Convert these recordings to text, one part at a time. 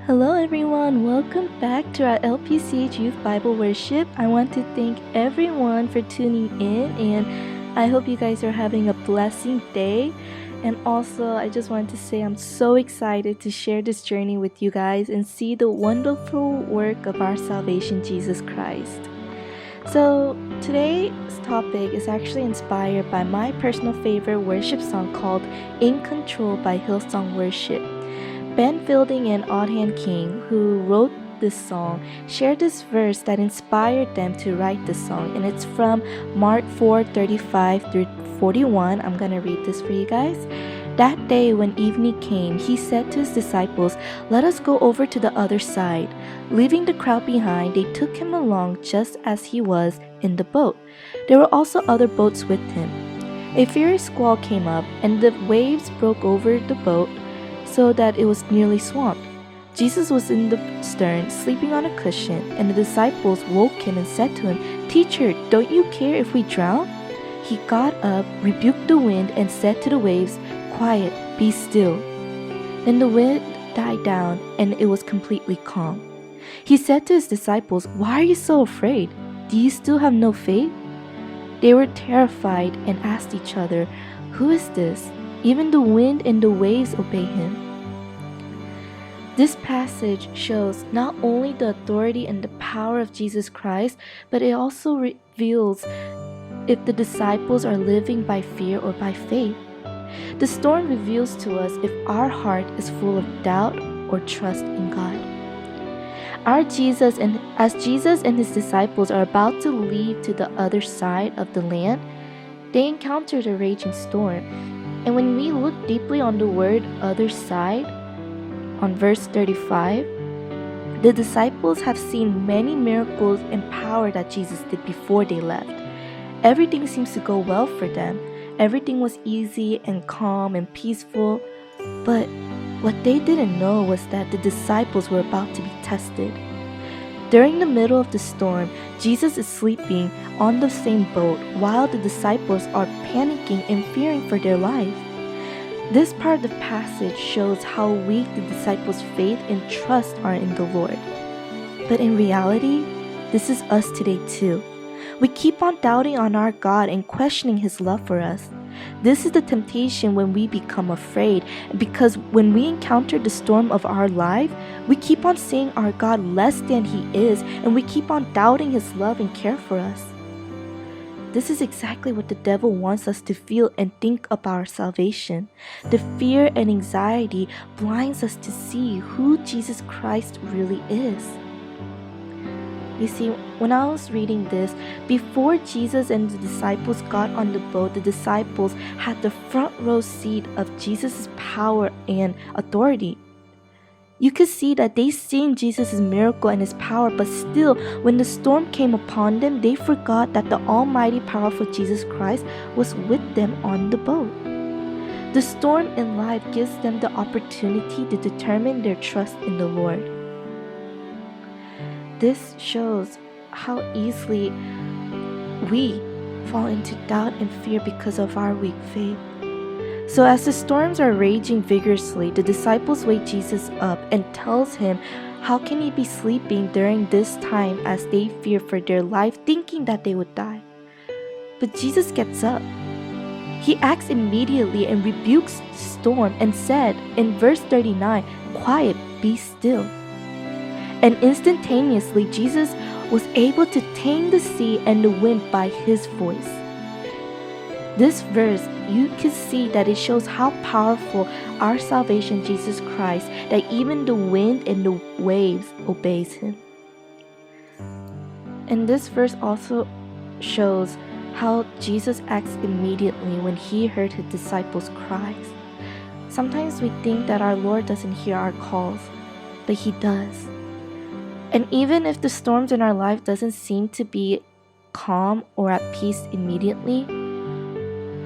Hello everyone, welcome back to our LPCH Youth Bible Worship. I want to thank everyone for tuning in, and I hope you guys are having a blessing day. And also, I just want to say I'm so excited to share this journey with you guys and see the wonderful work of our salvation, Jesus Christ. So today's topic is actually inspired by my personal favorite worship song called In Control by Hillsong Worship. Ben Fielding and Audhan King, who wrote this song, shared this verse that inspired them to write this song, and it's from Mark 4:35 through 41. I'm gonna read this for you guys. That day when evening came, he said to his disciples, "Let us go over to the other side." Leaving the crowd behind, they took him along just as he was in the boat. There were also other boats with him. A furious squall came up, and the waves broke over the boat so that it was nearly swamped. Jesus was in the stern, sleeping on a cushion, and the disciples woke him and said to him, "Teacher, don't you care if we drown?" He got up, rebuked the wind, and said to the waves, "Quiet, be still." Then the wind died down, and it was completely calm. He said to his disciples, "Why are you so afraid? Do you still have no faith?" They were terrified and asked each other, "Who is this? Even the wind and the waves obey him." This passage shows not only the authority and the power of Jesus Christ, but it also reveals if the disciples are living by fear or by faith. The storm reveals to us if our heart is full of doubt or trust in God. As Jesus and his disciples are about to leave to the other side of the land, they encountered a raging storm. And when we look deeply on the word "other side," on verse 35, the disciples have seen many miracles and power that Jesus did before they left. Everything seems to go well for them. Everything was easy and calm and peaceful. But what they didn't know was that the disciples were about to be tested. During the middle of the storm, Jesus is sleeping on the same boat while the disciples are panicking and fearing for their life. This part of the passage shows how weak the disciples' faith and trust are in the Lord. But in reality, this is us today too. We keep on doubting on our God and questioning His love for us. This is the temptation when we become afraid, because when we encounter the storm of our life, we keep on seeing our God less than He is, and we keep on doubting His love and care for us. This is exactly what the devil wants us to feel and think about our salvation. The fear and anxiety blinds us to see who Jesus Christ really is. You see, when I was reading this, before Jesus and the disciples got on the boat, the disciples had the front row seat of Jesus' power and authority. You could see that they seen Jesus' miracle and His power, but still, when the storm came upon them, they forgot that the almighty, powerful Jesus Christ was with them on the boat. The storm in life gives them the opportunity to determine their trust in the Lord. This shows how easily we fall into doubt and fear because of our weak faith. So as the storms are raging vigorously, the disciples wake Jesus up and tells him how can he be sleeping during this time as they fear for their life, thinking that they would die. But Jesus gets up. He acts immediately and rebukes the storm and said in verse 39, "Quiet, be still." And instantaneously, Jesus was able to tame the sea and the wind by His voice. This verse, you can see that it shows how powerful our salvation, Jesus Christ, that even the wind and the waves obeys Him. And this verse also shows how Jesus acts immediately when He heard His disciples' cries. Sometimes we think that our Lord doesn't hear our calls, but He does. And even if the storms in our life doesn't seem to be calm or at peace immediately,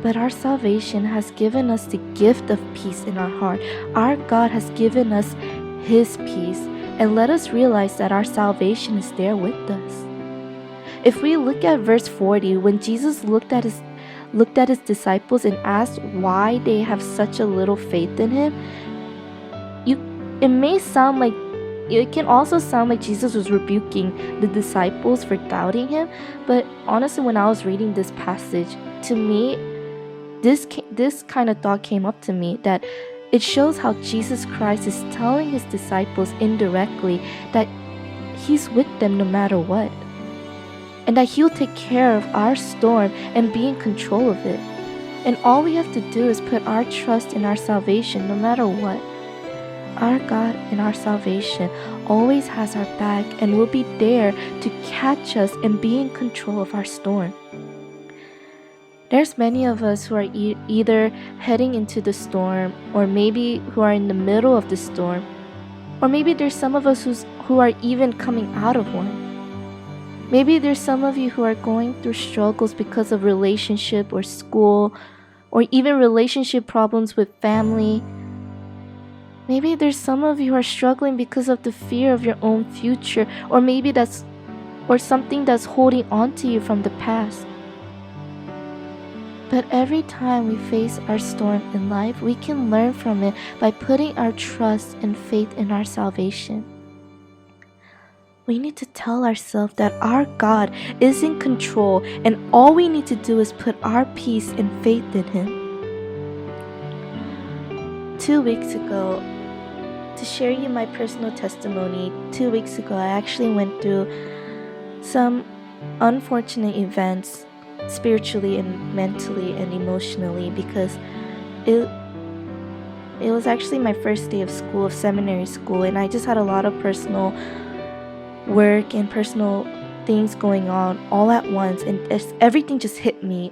but our salvation has given us the gift of peace in our heart. Our God has given us His peace, and let us realize that our salvation is there with us. If we look at verse 40, when Jesus looked at his disciples and asked why they have such a little faith in Him, it may sound like it can also sound like Jesus was rebuking the disciples for doubting him. But honestly, when I was reading this passage, to me, this kind of thought came up to me, that it shows how Jesus Christ is telling his disciples indirectly that he's with them no matter what, and that he'll take care of our storm and be in control of it. And all we have to do is put our trust in our salvation no matter what. Our God and our salvation always has our back and will be there to catch us and be in control of our storm. There's many of us who are either heading into the storm, or maybe who are in the middle of the storm, or maybe there's some of us who are even coming out of one. Maybe there's some of you who are going through struggles because of relationship or school, or even relationship problems with family. Maybe there's some of you who are struggling because of the fear of your own future, or maybe that's something that's holding on to you from the past. But every time we face our storm in life, we can learn from it by putting our trust and faith in our salvation. We need to tell ourselves that our God is in control, and all we need to do is put our peace and faith in Him. 2 weeks ago, to share you my personal testimony, 2 weeks ago I actually went through some unfortunate events, spiritually and mentally and emotionally, because it was actually my first day of school, of seminary school, and I just had a lot of personal work and personal things going on all at once, and everything just hit me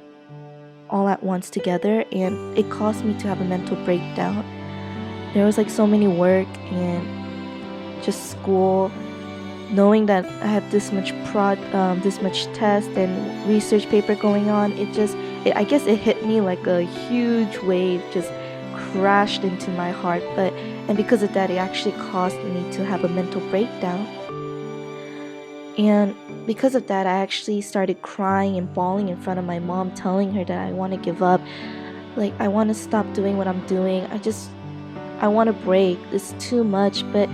all at once together, and it caused me to have a mental breakdown. There was like so many work and just school, knowing that I have this much test and research paper going on. I guess it hit me like a huge wave, just crashed into my heart. And because of that, it actually caused me to have a mental breakdown. And because of that, I actually started crying and bawling in front of my mom, telling her that I want to give up. Like, I want to stop doing what I'm doing. I want to break. It's too much. But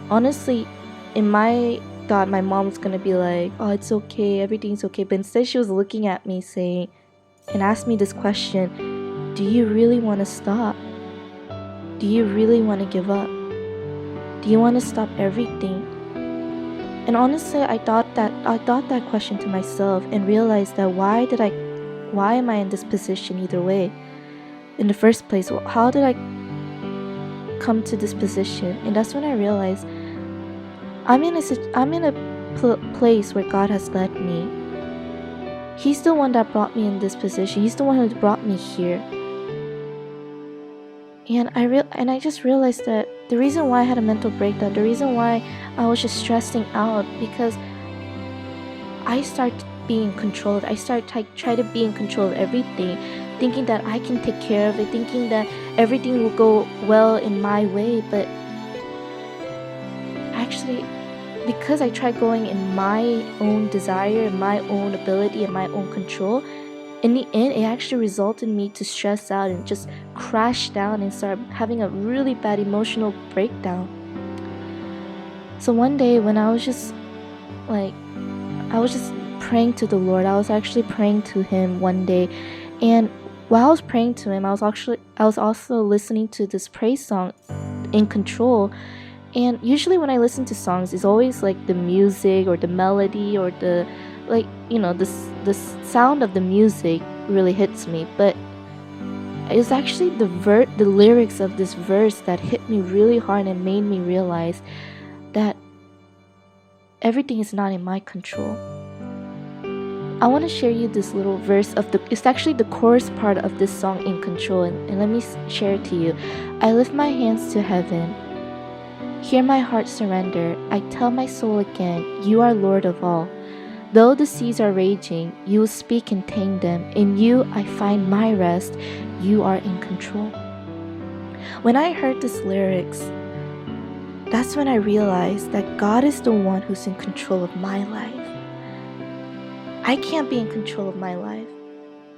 honestly, in my thought, my mom was going to be like, oh, it's okay, everything's okay. But instead, she was looking at me saying, and asked me this question: do you really want to stop? Do you really want to give up? Do you want to stop everything? And honestly, I thought that question to myself and realized that why am I in this position either way? In the first place, how did I come to this position? And that's when I realized I'm in a place where God has led me. He's the one that brought me in this position. He's the one who brought me here. And I just realized that the reason why I had a mental breakdown, the reason why I was just stressing out, because I started being in control. I started try to be in control of everything, thinking that I can take care of it, thinking that everything will go well in my way. But actually, because I tried going in my own desire, and my own ability, and my own control, in the end, it actually resulted in me to stress out and just crash down and start having a really bad emotional breakdown. So one day when I was just praying to the Lord, I was actually praying to Him one day, and while I was praying to Him, I was also listening to this praise song, In Control. And usually when I listen to songs, it's always like the music or the melody or the sound of the music really hits me. But it was actually the lyrics of this verse that hit me really hard and made me realize that everything is not in my control. I want to share you this little verse it's actually the chorus part of this song, In Control, and let me share it to you. I lift my hands to heaven, hear my heart surrender. I tell my soul again, you are Lord of all. Though the seas are raging, you will speak and tame them. In you I find my rest. You are in control. When I heard these lyrics, that's when I realized that God is the one who's in control of my life. I can't be in control of my life.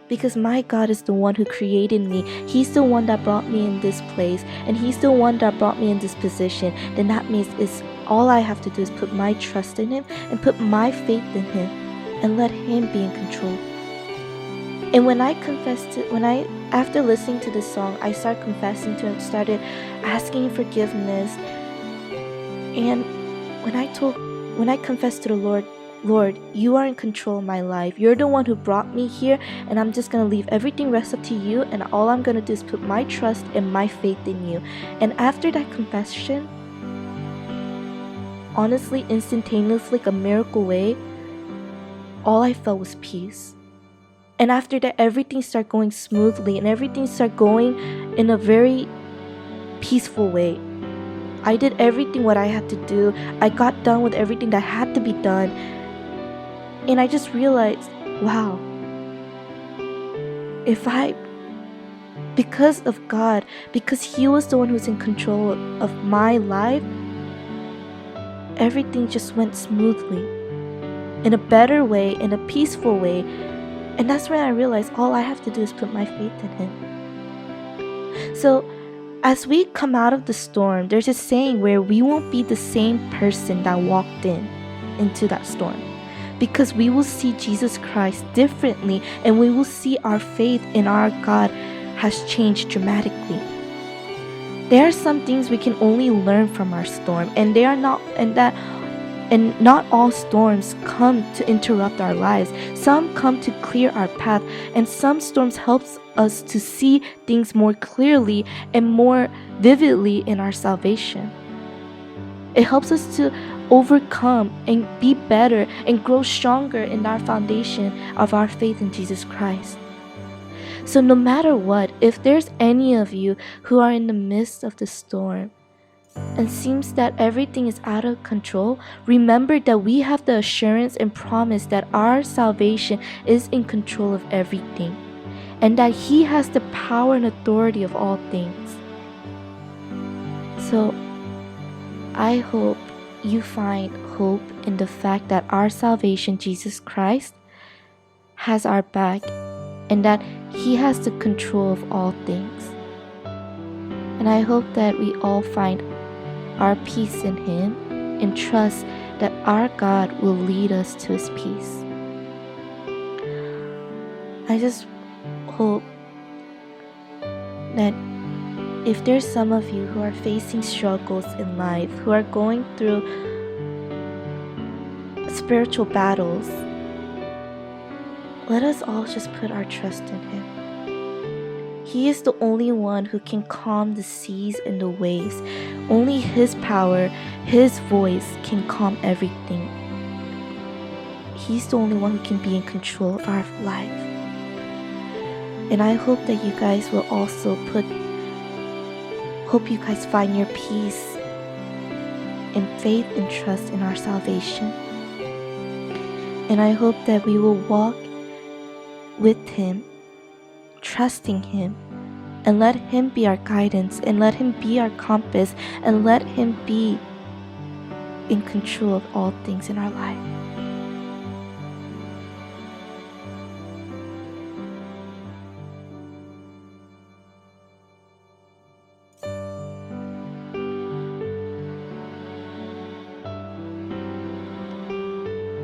Because my God is the one who created me. He's the one that brought me in this place, and He's the one that brought me in this position. Then that means all I have to do is put my trust in Him and put my faith in Him and let Him be in control. And after listening to this song, I started confessing to Him, started asking forgiveness. And when I confessed to the Lord, you are in control of my life. You're the one who brought me here, and I'm just going to leave everything rest up to you, and all I'm going to do is put my trust and my faith in you. And after that confession, honestly, instantaneously, like a miracle way, all I felt was peace. And after that, everything started going smoothly, and everything started going in a very peaceful way. I did everything what I had to do. I got done with everything that had to be done. And I just realized, wow, because of God, because He was the one who's in control of my life, everything just went smoothly, in a better way, in a peaceful way. And that's when I realized all I have to do is put my faith in Him. So as we come out of the storm, there's a saying where we won't be the same person that walked into that storm. Because we will see Jesus Christ differently, and we will see our faith in our God has changed dramatically. There are some things we can only learn from our storm, and not all storms come to interrupt our lives. Some come to clear our path, and some storms helps us to see things more clearly and more vividly in our salvation. It helps us to overcome and be better and grow stronger in our foundation of our faith in Jesus Christ. So no matter what, if there's any of you who are in the midst of the storm and seems that everything is out of control, remember that we have the assurance and promise that our salvation is in control of everything, and that He has the power and authority of all things. So I hope you find hope in the fact that our salvation, Jesus Christ, has our back, and that He has the control of all things. And I hope that we all find our peace in Him and trust that our God will lead us to His peace. I just hope that if there's some of you who are facing struggles in life, who are going through spiritual battles, let us all just put our trust in Him. He is the only one who can calm the seas and the waves. Only His power, His voice can calm everything. He's the only one who can be in control of our life. And I hope that you guys will also hope you guys find your peace and faith and trust in our salvation. And I hope that we will walk with Him, trusting Him, and let Him be our guidance, and let Him be our compass, and let Him be in control of all things in our life.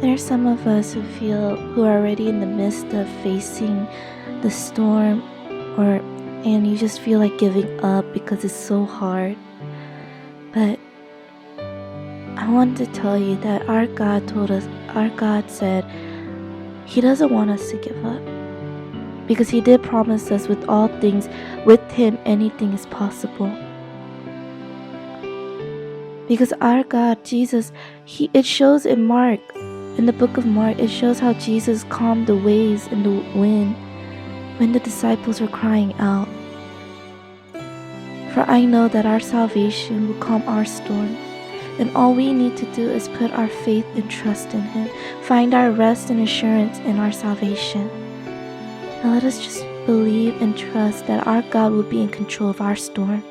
There are some of us who are already in the midst of facing the storm, and you just feel like giving up because it's so hard. But I want to tell you that our God said He doesn't want us to give up, because He did promise us with all things, with Him anything is possible. Because our God, Jesus, it shows in the book of Mark, it shows how Jesus calmed the waves and the wind when the disciples were crying out. For I know that our salvation will calm our storm, and all we need to do is put our faith and trust in Him, find our rest and assurance in our salvation. And let us just believe and trust that our God will be in control of our storm,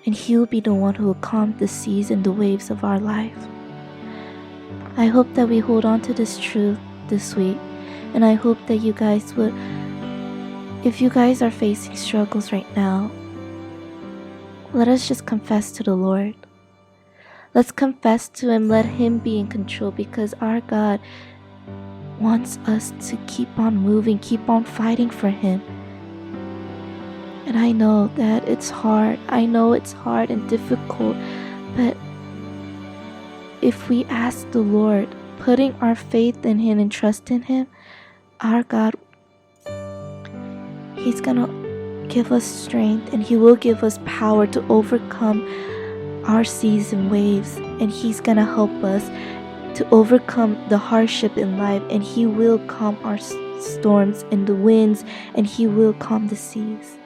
and He will be the one who will calm the seas and the waves of our life. I hope that we hold on to this truth this week, And I hope that you guys would, if you guys are facing struggles right now, let us just confess to the Lord. Let's confess to Him, let Him be in control, because our God wants us to keep on moving, keep on fighting for Him. And I know that it's hard. I know it's hard and difficult, but if we ask the Lord, putting our faith in Him and trust in Him, our God, He's gonna give us strength, and He will give us power to overcome our seas and waves, and He's gonna help us to overcome the hardship in life, and He will calm our storms and the winds, and He will calm the seas.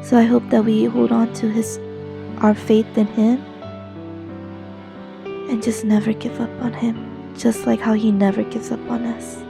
So I hope that we hold on to our faith in Him and just never give up on Him, just like how He never gives up on us.